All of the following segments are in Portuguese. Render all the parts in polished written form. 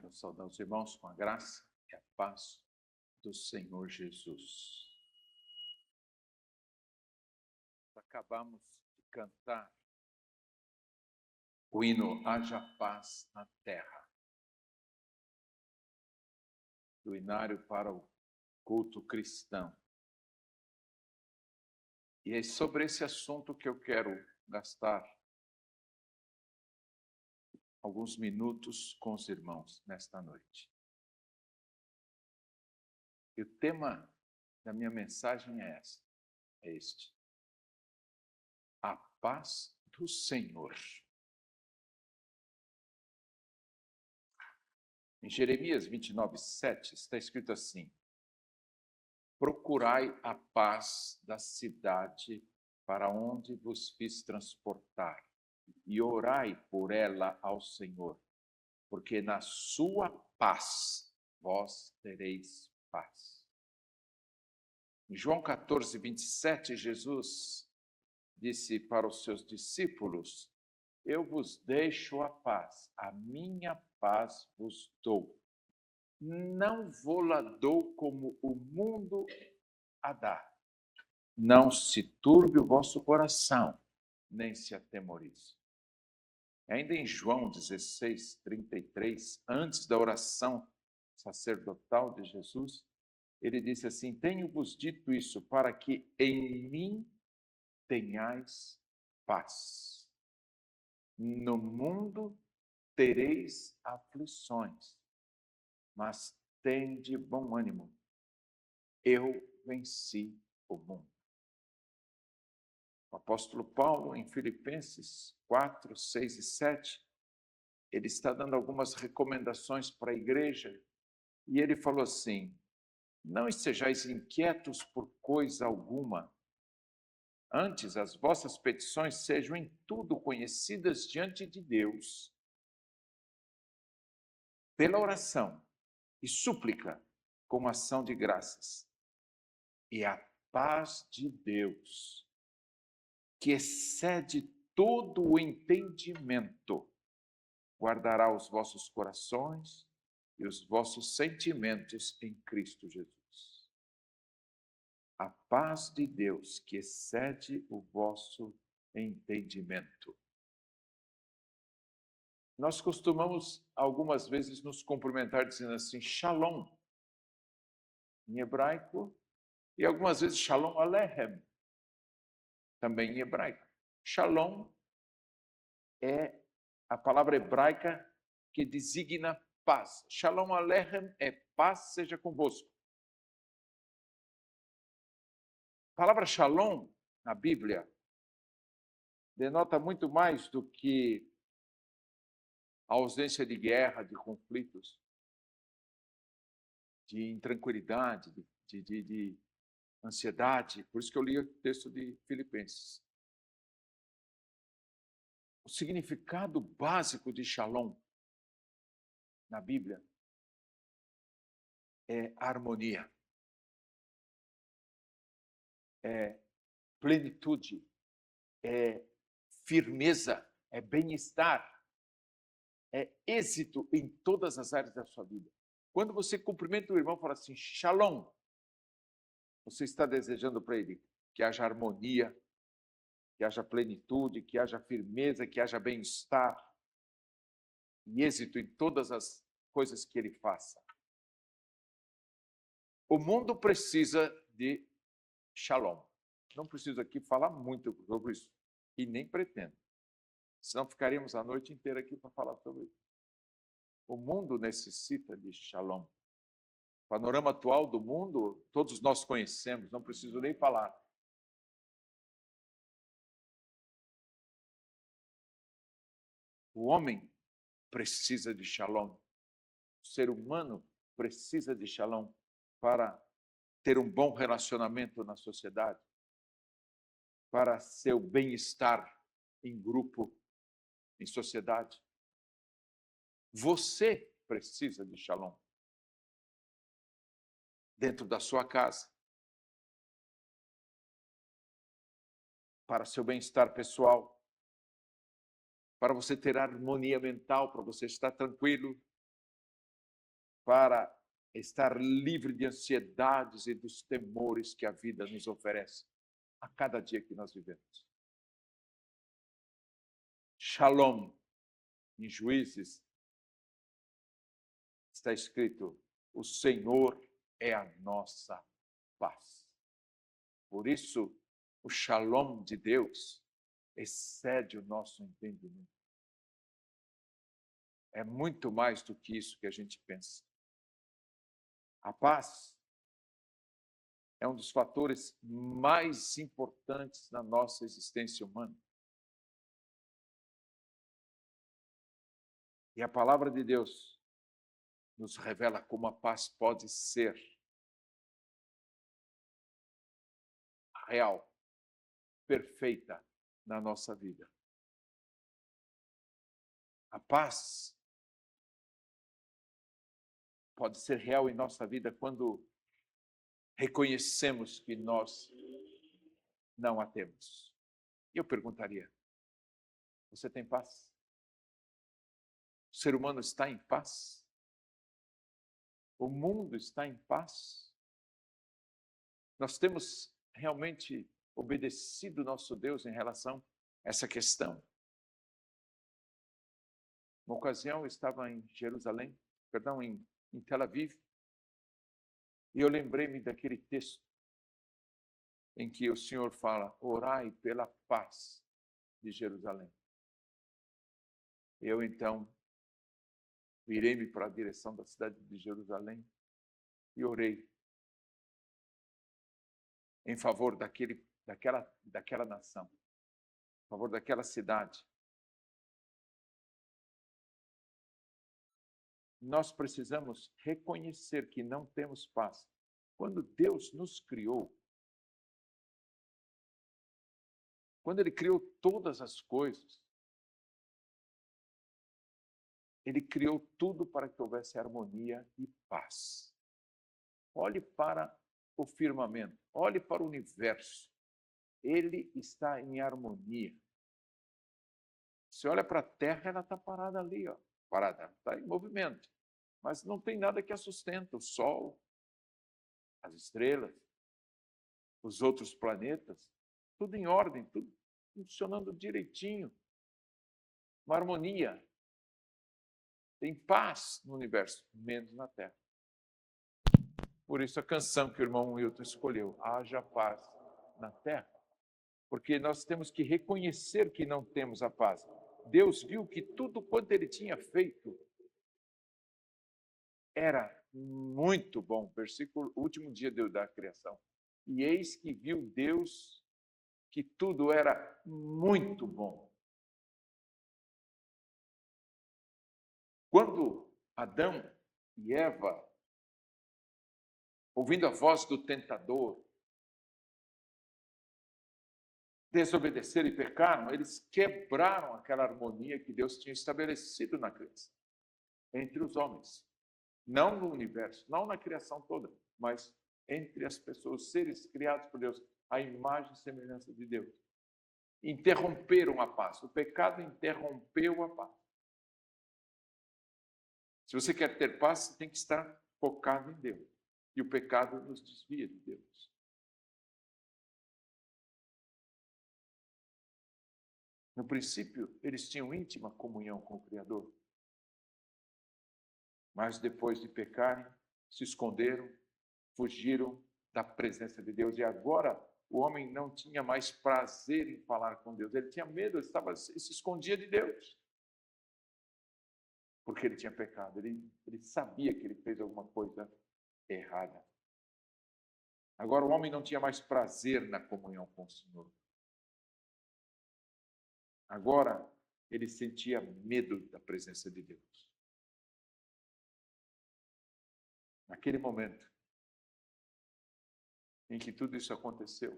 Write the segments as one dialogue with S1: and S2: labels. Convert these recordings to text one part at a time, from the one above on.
S1: Quero saudar os irmãos com a graça e a paz do Senhor Jesus. Acabamos de cantar o hino Haja Paz na Terra, do hinário para o culto cristão. E é sobre esse assunto que eu quero gastar alguns minutos com os irmãos nesta noite. E o tema da minha mensagem é este: a paz do Senhor. Em Jeremias 29:7 está escrito assim: procurai a paz da cidade para onde vos fiz transportar, e orai por ela ao Senhor, porque na sua paz vós tereis paz. Em João 14:27, Jesus disse para os seus discípulos: eu vos deixo a paz, a minha paz vos dou. Não vou-la dou como o mundo a dá. Não se turbe o vosso coração, nem se atemorize. Ainda em João 16:33, antes da oração sacerdotal de Jesus, ele disse assim: tenho-vos dito isso para que em mim tenhais paz. No mundo tereis aflições, mas tende bom ânimo. Eu venci o mundo. O apóstolo Paulo, em Filipenses 4:6 e 7, ele está dando algumas recomendações para a igreja, e ele falou assim: não estejais inquietos por coisa alguma, antes as vossas petições sejam em tudo conhecidas diante de Deus, pela oração e súplica, com ação de graças. E a paz de Deus, que excede todo o entendimento, guardará os vossos corações e os vossos sentimentos em Cristo Jesus. A paz de Deus, que excede o vosso entendimento. Nós costumamos, algumas vezes, nos cumprimentar dizendo assim, Shalom, em hebraico, e algumas vezes Shalom Aleichem, também em hebraico. Shalom é a palavra hebraica que designa paz. Shalom Aleichem é paz seja convosco. A palavra Shalom, na Bíblia, denota muito mais do que a ausência de guerra, de conflitos, de intranquilidade, de ansiedade. Por isso que eu li o texto de Filipenses. O significado básico de Shalom na Bíblia é harmonia, é plenitude, é firmeza, é bem-estar, é êxito em todas as áreas da sua vida. Quando você cumprimenta o irmão e fala assim, Shalom, você está desejando para ele que haja harmonia, que haja plenitude, que haja firmeza, que haja bem-estar e êxito em todas as coisas que ele faça. O mundo precisa de Shalom. Não preciso aqui falar muito sobre isso, e nem pretendo. Senão ficaríamos a noite inteira aqui para falar sobre isso. O mundo necessita de Shalom. O panorama atual do mundo, todos nós conhecemos, não preciso nem falar. O homem precisa de Shalom. O ser humano precisa de Shalom para ter um bom relacionamento na sociedade, para seu bem-estar em grupo, em sociedade. Você precisa de Shalom dentro da sua casa, para seu bem-estar pessoal, para você ter harmonia mental, para você estar tranquilo, para estar livre de ansiedades e dos temores que a vida nos oferece a cada dia que nós vivemos. Shalom, em Juízes, está escrito: o Senhor é a nossa paz. Por isso, o shalom de Deus excede o nosso entendimento. É muito mais do que isso que a gente pensa. A paz é um dos fatores mais importantes na nossa existência humana. E a palavra de Deus nos revela como a paz pode ser real, perfeita na nossa vida. A paz pode ser real em nossa vida quando reconhecemos que nós não a temos. E eu perguntaria: você tem paz? O ser humano está em paz? O mundo está em paz? Nós temos realmente obedecido nosso Deus em relação a essa questão? Uma ocasião eu estava em em Tel Aviv, e eu lembrei-me daquele texto em que o Senhor fala: orai pela paz de Jerusalém. Eu então virei-me para a direção da cidade de Jerusalém e orei em favor daquela nação, em favor daquela cidade. Nós precisamos reconhecer que não temos paz. Quando Deus nos criou, quando Ele criou todas as coisas, Ele criou tudo para que houvesse harmonia e paz. Olhe para o firmamento, olhe para o universo. Ele está em harmonia. Você olha para a Terra, ela está parada ali, ó. Parada, está em movimento. Mas não tem nada que a sustenta: o Sol, as estrelas, os outros planetas, tudo em ordem, tudo funcionando direitinho. Uma harmonia. Tem paz no universo, menos na Terra. Por isso a canção que o irmão Wilton escolheu: haja paz na Terra. Porque nós temos que reconhecer que não temos a paz. Deus viu que tudo quanto Ele tinha feito era muito bom. Versículo, último dia da criação. E eis que viu Deus que tudo era muito bom. Quando Adão e Eva, ouvindo a voz do tentador, desobedeceram e pecaram, eles quebraram aquela harmonia que Deus tinha estabelecido na criação, entre os homens. Não no universo, não na criação toda, mas entre as pessoas, os seres criados por Deus, a imagem e semelhança de Deus. Interromperam a paz. O pecado interrompeu a paz. Se você quer ter paz, você tem que estar focado em Deus. E o pecado nos desvia de Deus. No princípio, eles tinham íntima comunhão com o Criador. Mas depois de pecarem, se esconderam, fugiram da presença de Deus. E agora o homem não tinha mais prazer em falar com Deus. Ele tinha medo, ele se escondia de Deus. Porque ele tinha pecado. Ele sabia que ele fez alguma coisa errada. Agora o homem não tinha mais prazer na comunhão com o Senhor. Agora ele sentia medo da presença de Deus. Naquele momento em que tudo isso aconteceu,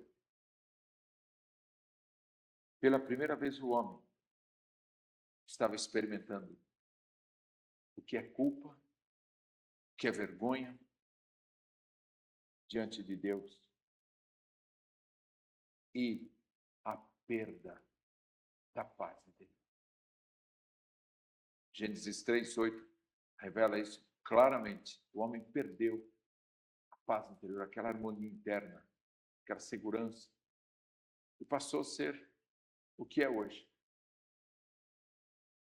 S1: pela primeira vez o homem estava experimentando o que é culpa, o que é vergonha diante de Deus e a perda da paz de Deus. Gênesis 3:8 revela isso claramente, o homem perdeu a paz interior, aquela harmonia interna, aquela segurança, e passou a ser o que é hoje.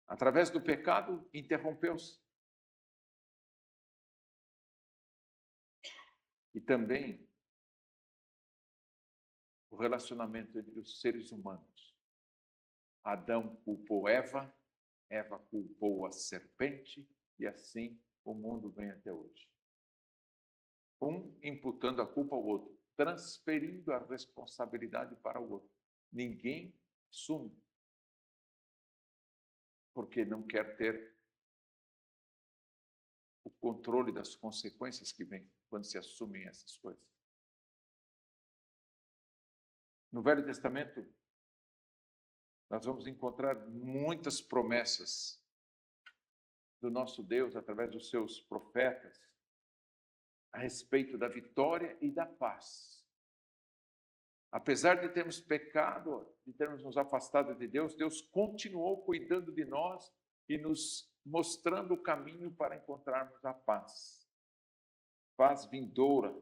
S1: Através do pecado, interrompeu-se. E também o relacionamento entre os seres humanos. Adão culpou Eva, Eva culpou a serpente, e assim o mundo vem até hoje. Um imputando a culpa ao outro, transferindo a responsabilidade para o outro. Ninguém assume, porque não quer ter o controle das consequências que vêm quando se assumem essas coisas. No Velho Testamento, nós vamos encontrar muitas promessas do nosso Deus através dos seus profetas a respeito da vitória e da paz. Apesar de termos pecado, de termos nos afastado de Deus, Deus continuou cuidando de nós e nos mostrando o caminho para encontrarmos a paz. Paz vindoura,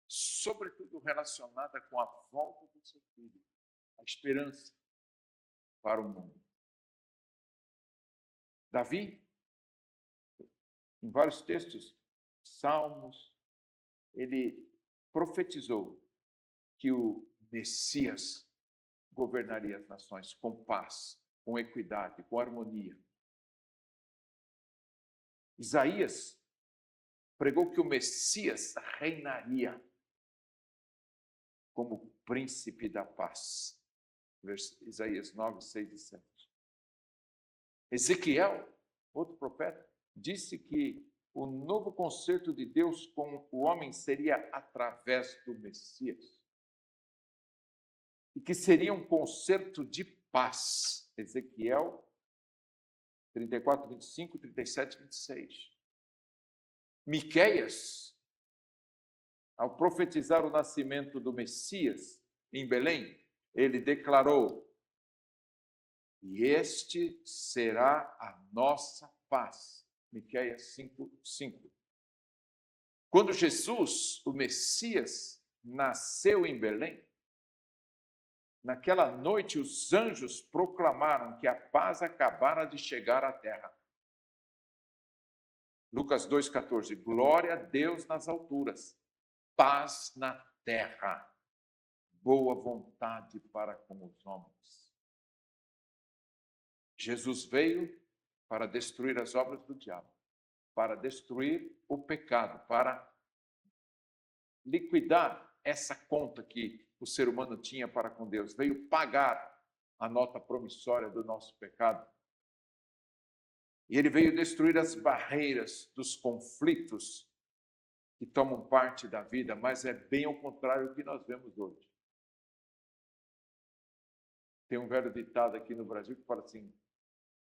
S1: sobretudo relacionada com a volta do seu Filho, a esperança para o mundo. Davi, em vários textos, salmos, ele profetizou que o Messias governaria as nações com paz, com equidade, com harmonia. Isaías pregou que o Messias reinaria como príncipe da paz. Isaías 9, 6 e 7. Ezequiel, outro profeta, disse que o novo concerto de Deus com o homem seria através do Messias. E que seria um concerto de paz. Ezequiel 34, 25, 37, 26. Miqueias, ao profetizar o nascimento do Messias em Belém, ele declarou: e este será a nossa paz. Miqueias 5, 5. Quando Jesus, o Messias, nasceu em Belém, naquela noite os anjos proclamaram que a paz acabara de chegar à terra. Lucas 2,14. Glória a Deus nas alturas, paz na terra, boa vontade para com os homens. Jesus veio para destruir as obras do diabo, para destruir o pecado, para liquidar essa conta que o ser humano tinha para com Deus. Veio pagar a nota promissória do nosso pecado. E ele veio destruir as barreiras dos conflitos que tomam parte da vida, mas é bem ao contrário do que nós vemos hoje. Tem um velho ditado aqui no Brasil que fala assim: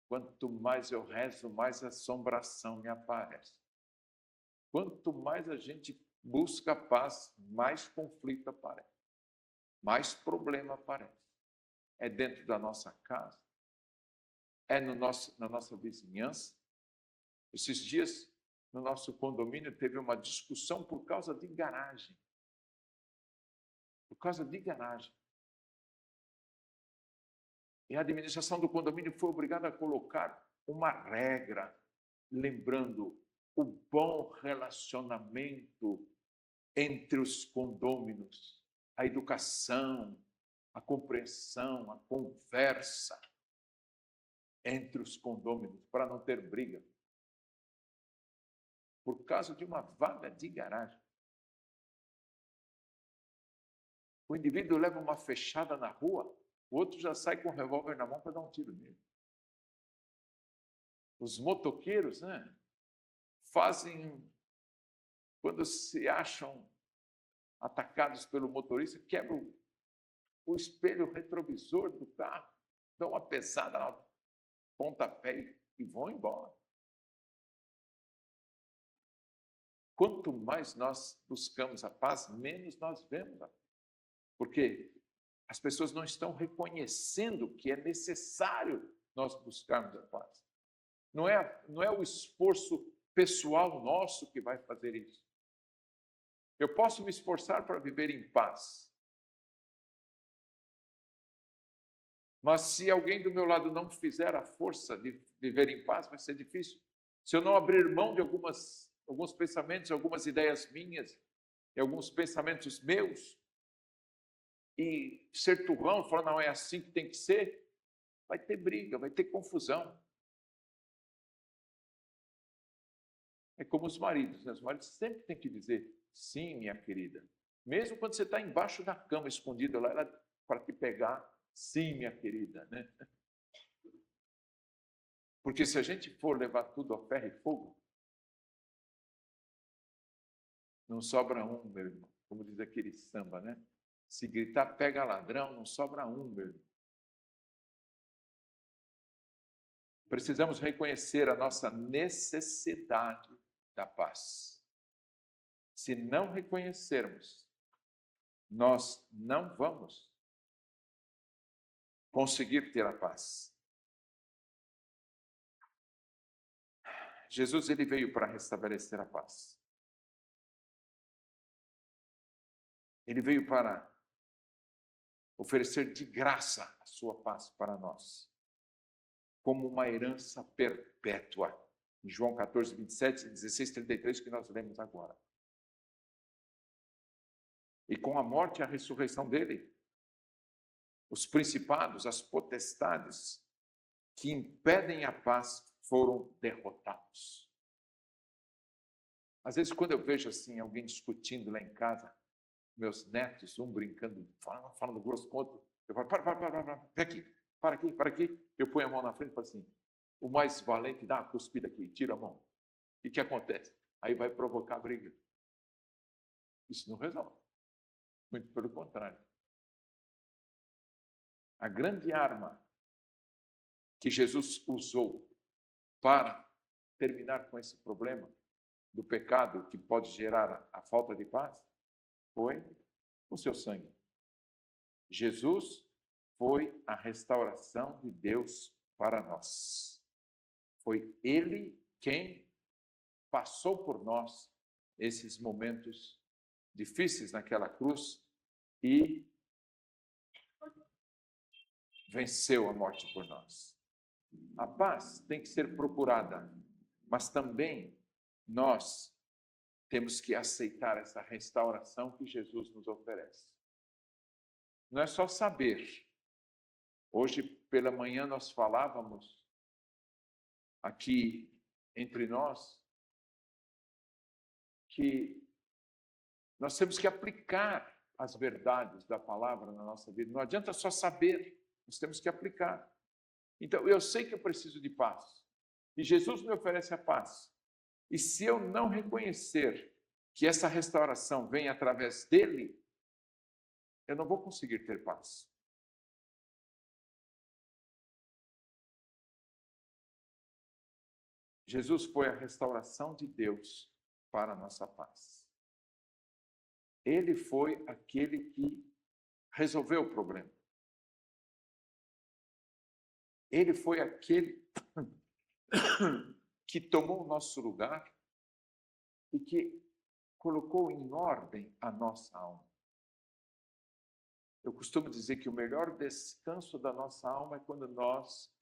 S1: quanto mais eu rezo, mais assombração me aparece. Quanto mais a gente busca paz, mais conflito aparece, mais problema aparece. É dentro da nossa casa, é na nossa vizinhança. Esses dias, no nosso condomínio, teve uma discussão por causa de garagem. Por causa de garagem. E a administração do condomínio foi obrigada a colocar uma regra, lembrando o bom relacionamento entre os condôminos, a educação, a compreensão, a conversa entre os condôminos, para não ter briga. Por causa de uma vaga de garagem. O indivíduo leva uma fechada na rua, o outro já sai com o revólver na mão para dar um tiro nele. Os motoqueiros, fazem, quando se acham atacados pelo motorista, quebram o espelho retrovisor do carro, dão uma pesada na pontapé e vão embora. Quanto mais nós buscamos a paz, menos nós vemos a paz. Porque as pessoas não estão reconhecendo que é necessário nós buscarmos a paz. Não é o esforço pessoal nosso que vai fazer isso. Eu posso me esforçar para viver em paz. Mas se alguém do meu lado não fizer a força de viver em paz, vai ser difícil. Se eu não abrir mão de alguns pensamentos, algumas ideias minhas, e alguns pensamentos meus, e ser turrão, falar, não, é assim que tem que ser, vai ter briga, vai ter confusão. É como os maridos, né? Os maridos sempre têm que dizer, sim, minha querida. Mesmo quando você está embaixo da cama, escondido lá, para te pegar, sim, minha querida, né? Porque se a gente for levar tudo a ferro e fogo, não sobra um, meu irmão. Como diz aquele samba, né? Se gritar, pega ladrão, não sobra um, meu irmão. Precisamos reconhecer a nossa necessidade da paz. Se não reconhecermos, nós não vamos conseguir ter a paz. Jesus, ele veio para restabelecer a paz. Ele veio para oferecer de graça a sua paz para nós, como uma herança perpétua. Em João 14, 27, 16, 33, que nós lemos agora. E com a morte e a ressurreição dele, os principados, as potestades que impedem a paz foram derrotados. Às vezes, quando eu vejo assim alguém discutindo lá em casa, meus netos, um brincando, falando grosso com o outro, eu falo, para, vem aqui. Eu ponho a mão na frente e falo assim, o mais valente dá uma cuspida aqui, tira a mão. O que acontece? Aí vai provocar briga. Isso não resolve. Muito pelo contrário. A grande arma que Jesus usou para terminar com esse problema do pecado que pode gerar a falta de paz foi o seu sangue. Jesus foi a restauração de Deus para nós. Foi Ele quem passou por nós esses momentos difíceis naquela cruz e venceu a morte por nós. A paz tem que ser procurada, mas também nós temos que aceitar essa restauração que Jesus nos oferece. Não é só saber. Hoje pela manhã nós falávamos aqui entre nós que nós temos que aplicar as verdades da palavra na nossa vida. Não adianta só saber, nós temos que aplicar. Então, eu sei que eu preciso de paz. E Jesus me oferece a paz. E se eu não reconhecer que essa restauração vem através dele, eu não vou conseguir ter paz. Jesus foi a restauração de Deus para a nossa paz. Ele foi aquele que resolveu o problema. Ele foi aquele que tomou o nosso lugar e que colocou em ordem a nossa alma. Eu costumo dizer que o melhor descanso da nossa alma é quando nós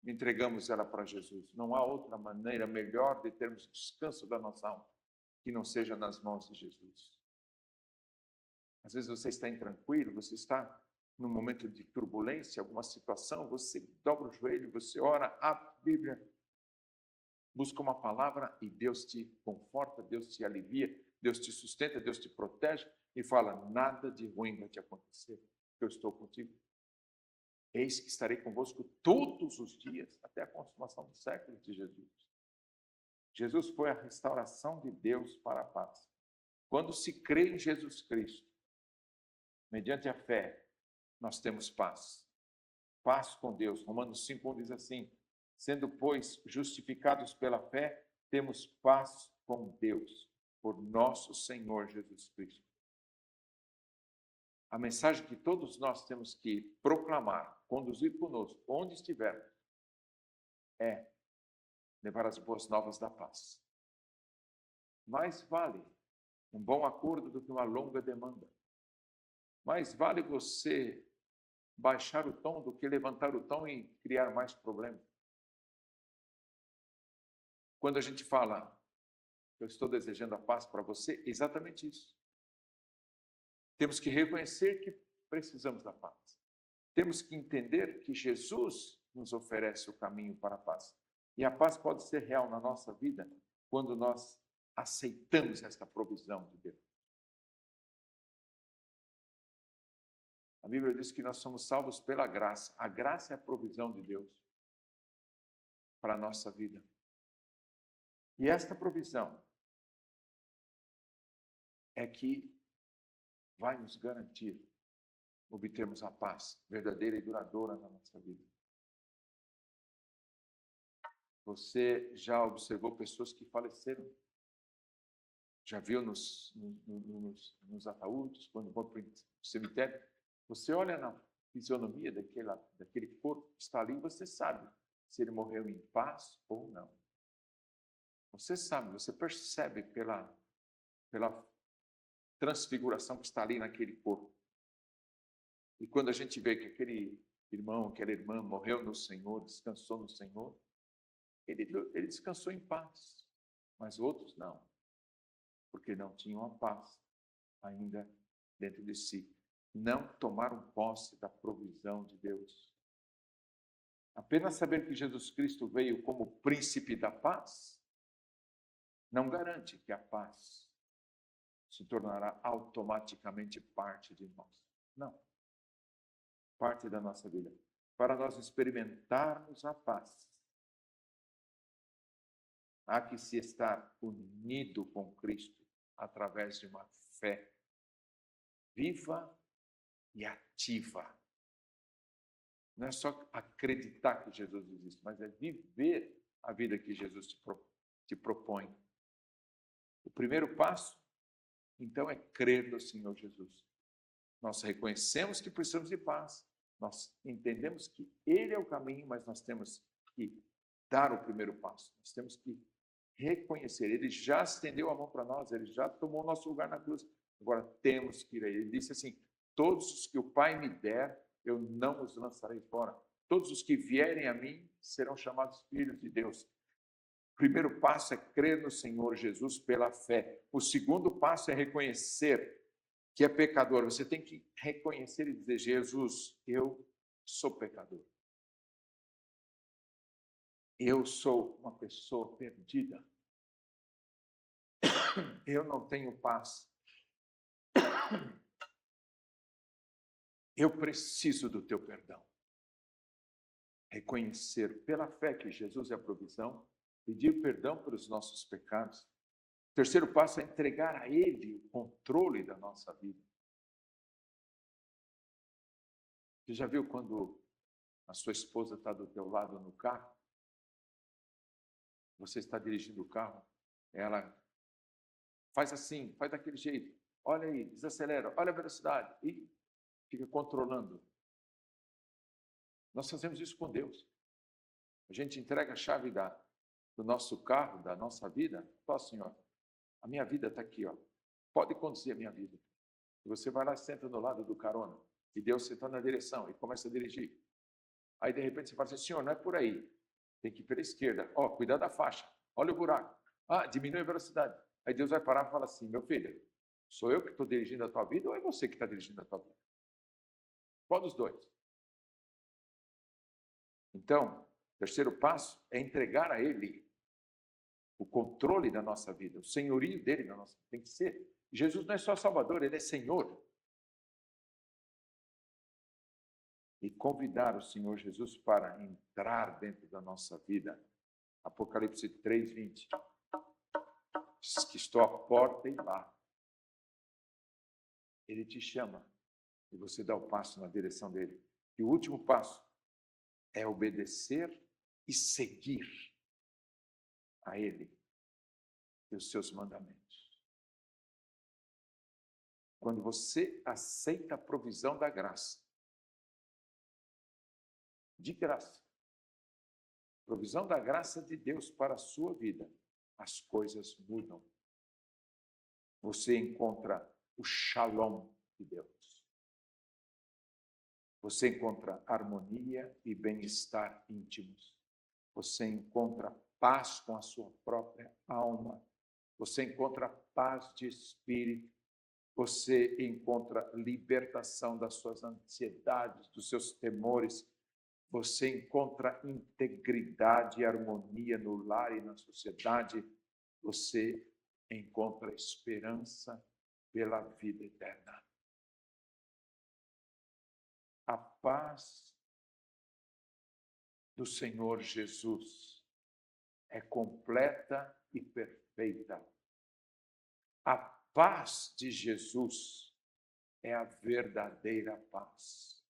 S1: entregamos ela para Jesus. Não há outra maneira melhor de termos descanso da nossa alma que não seja nas mãos de Jesus. Às vezes você está intranquilo, você está num momento de turbulência, alguma situação, você dobra o joelho, você ora, abre a Bíblia, busca uma palavra e Deus te conforta, Deus te alivia, Deus te sustenta, Deus te protege e fala, nada de ruim vai te acontecer, porque eu estou contigo. Eis que estarei convosco todos os dias, até a consumação do século de Jesus. Jesus foi a restauração de Deus para a paz. Quando se crê em Jesus Cristo, mediante a fé, nós temos paz. Paz com Deus. Romanos 5:1 diz assim, sendo, pois, justificados pela fé, temos paz com Deus, por nosso Senhor Jesus Cristo. A mensagem que todos nós temos que proclamar, conduzir conosco, onde estivermos, é levar as boas novas da paz. mais vale um bom acordo do que uma longa demanda. Mais vale você baixar o tom do que levantar o tom e criar mais problemas. Quando a gente fala, eu estou desejando a paz para você, é exatamente isso. Temos que reconhecer que precisamos da paz. Temos que entender que Jesus nos oferece o caminho para a paz. E a paz pode ser real na nossa vida quando nós aceitamos esta provisão de Deus. A Bíblia diz que nós somos salvos pela graça. A graça é a provisão de Deus para a nossa vida. E esta provisão é que vai nos garantir obtermos a paz verdadeira e duradoura na nossa vida. Você já observou pessoas que faleceram? Já viu nos ataúdes, quando vão para o cemitério? Você olha na fisionomia daquele corpo que está ali e você sabe se ele morreu em paz ou não. Você sabe, você percebe pela transfiguração que está ali naquele corpo. E quando a gente vê que aquele irmão, aquela irmã morreu no Senhor, descansou no Senhor, ele descansou em paz, mas outros não, porque não tinham a paz ainda dentro de si. Não tomaram posse da provisão de Deus. Apenas saber que Jesus Cristo veio como príncipe da paz não garante que a paz se tornará automaticamente parte de nós. Não. Parte da nossa vida. Para nós experimentarmos a paz, há que se estar unido com Cristo através de uma fé viva e ativa. Não é só acreditar que Jesus existe, mas é viver a vida que Jesus te propõe. O primeiro passo, então, é crer no Senhor Jesus. Nós reconhecemos que precisamos de paz. Nós entendemos que Ele é o caminho, mas nós temos que dar o primeiro passo. Nós temos que reconhecer. Ele já estendeu a mão para nós, Ele já tomou nosso lugar na cruz. Agora temos que ir a Ele. Ele disse assim, todos os que o Pai me der, eu não os lançarei fora. Todos os que vierem a mim serão chamados filhos de Deus. O primeiro passo é crer no Senhor Jesus pela fé. O segundo passo é reconhecer que é pecador. Você tem que reconhecer e dizer, Jesus, eu sou pecador. Eu sou uma pessoa perdida. Eu não tenho paz. Eu preciso do teu perdão. Reconhecer pela fé que Jesus é a provisão, pedir perdão pelos nossos pecados. O terceiro passo é entregar a Ele o controle da nossa vida. Você já viu quando a sua esposa está do teu lado no carro? Você está dirigindo o carro, ela faz assim, faz daquele jeito. Olha aí, desacelera, olha a velocidade e fica controlando. Nós fazemos isso com Deus. A gente entrega a chave do nosso carro, da nossa vida. Ó, Senhor, a minha vida está aqui, ó. Pode conduzir a minha vida. E você vai lá, senta do lado do carona. E Deus senta na direção e começa a dirigir. Aí, de repente, você fala assim, Senhor, não é por aí. Tem que ir pela esquerda. Ó, cuidado da faixa. Olha o buraco. Ah, diminui a velocidade. Aí Deus vai parar e fala assim, meu filho, sou eu que estou dirigindo a tua vida ou é você que está dirigindo a tua vida? Qual dos dois? Então, o terceiro passo é entregar a Ele o controle da nossa vida, o senhorio dele na nossa vida. Tem que ser. Jesus não é só Salvador, Ele é Senhor. E convidar o Senhor Jesus para entrar dentro da nossa vida. Apocalipse 3:20. Diz que estou à porta e bato. Ele te chama e você dá o passo na direção dele. E o último passo é obedecer e seguir a Ele e os seus mandamentos. Quando você aceita a provisão da graça, de graça, provisão da graça de Deus para a sua vida, as coisas mudam. você encontra o shalom de Deus. Você encontra harmonia e bem-estar íntimos. Você encontra paz com a sua própria alma. Você encontra paz de espírito. Você encontra libertação das suas ansiedades, dos seus temores. Você encontra integridade e harmonia no lar e na sociedade. Você encontra esperança pela vida eterna. A paz do Senhor Jesus é completa e perfeita. A paz de Jesus é a verdadeira paz.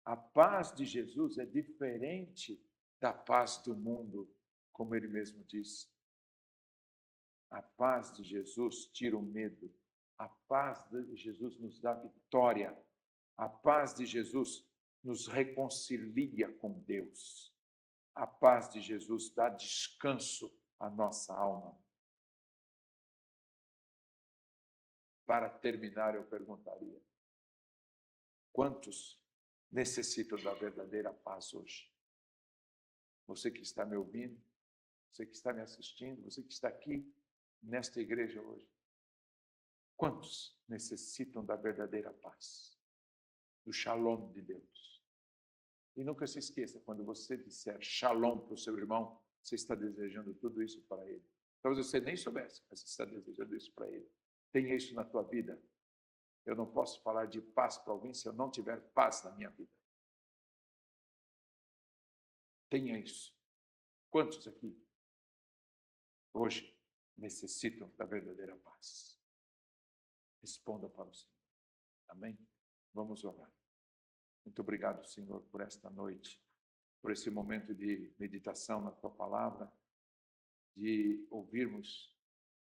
S1: A paz de Jesus é diferente da paz do mundo, como ele mesmo disse. A paz de Jesus tira o medo. A paz de Jesus nos dá vitória. A paz de Jesus nos reconcilia com Deus. A paz de Jesus dá descanso à nossa alma. Para terminar, eu perguntaria: quantos necessitam da verdadeira paz hoje? Você que está me ouvindo, você que está me assistindo, você que está aqui nesta igreja hoje. Quantos necessitam da verdadeira paz? Do shalom de Deus? E nunca se esqueça, quando você disser shalom para o seu irmão, você está desejando tudo isso para ele. Talvez você nem soubesse, mas você está desejando isso para ele. Tenha isso na tua vida. Eu não posso falar de paz para alguém se eu não tiver paz na minha vida. Tenha isso. Quantos aqui hoje necessitam da verdadeira paz? Responda para o Senhor. Amém? Vamos orar. Muito obrigado, Senhor, por esta noite, por esse momento de meditação na tua palavra, de ouvirmos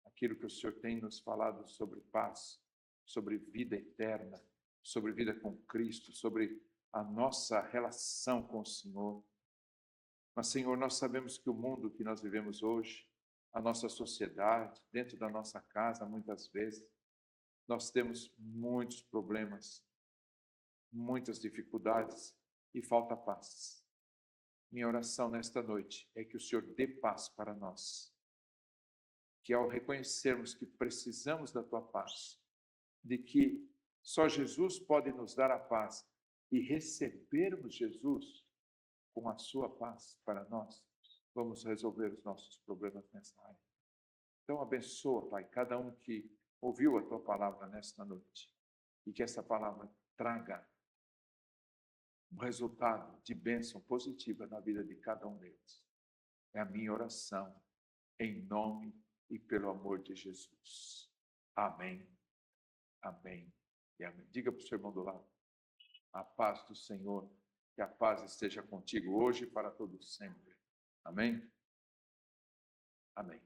S1: aquilo que o Senhor tem nos falado sobre paz, sobre vida eterna, sobre vida com Cristo, sobre a nossa relação com o Senhor. Mas, Senhor, nós sabemos que o mundo que nós vivemos hoje, a nossa sociedade, dentro da nossa casa, muitas vezes, nós temos muitos problemas, muitas dificuldades e falta paz. Minha oração nesta noite é que o Senhor dê paz para nós. Que ao reconhecermos que precisamos da tua paz, de que só Jesus pode nos dar a paz e recebermos Jesus com a sua paz para nós, vamos resolver os nossos problemas nessa área. Então abençoa, Pai, cada um que ouviu a tua palavra nesta noite e que essa palavra traga um resultado de bênção positiva na vida de cada um deles. É a minha oração, em nome e pelo amor de Jesus. Amém, amém e amém. Diga para o seu irmão do lado: a paz do Senhor, que a paz esteja contigo hoje e para todos sempre. Amém? Amém.